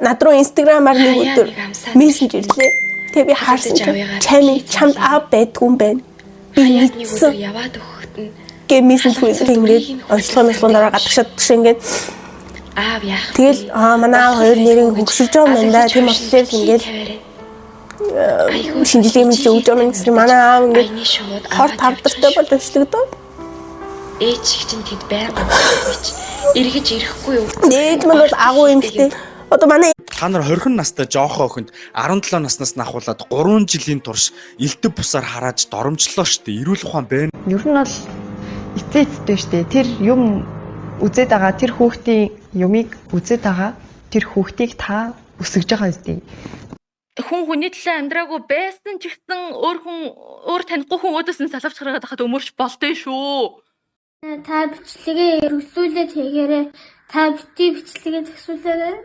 над руу инстаграмаар нэг өдөр мессеж ирлээ. Тэгээ би харсан чинь чамд аав байдгүй юм байна. Би мэдсэн. Яваад өгөхөд нь мессеж хүлээж ингээд онцлогоомжлогоор гадагшаад тийш ингээд аав яах. Тэгэл манай аав хоёр нэрийг хөгсөж байгаа юм да. Тийм болохоор ингээд шинжилгээ өгж байгаа юм гэсэн манай аав ингээд хор тавдартай бол өчлөгдөө. Ээж чинь тэд байгаад эргэж ирэхгүй юу? Ээж маань бол агуу юм штэ. Одоо манай та нар 20 настай жоохоо охинд 17 наснаас нахуулаад 3 жилийн турш элдв бусаар харааж доромжлоо штэ. Эрүүл ухаан байна. Ер нь бол эцээцтэй штэ. Тэр юм үзээд байгаа тэр хүүхдийн юмыг үзээд байгаа тэр хүүхдийг та өсгөж байгаа үстэй. Хүн хүний төлөө амьдраагүй байсан ч гэсэн өөр танихгүй хүн өөдөөс нь салавч гаргаад хахад өмөрч болтой шүү. Та бичлэгээ эргүүлээд хийгээрэй. Та бити бичлэгээ зөксүүлээрэй.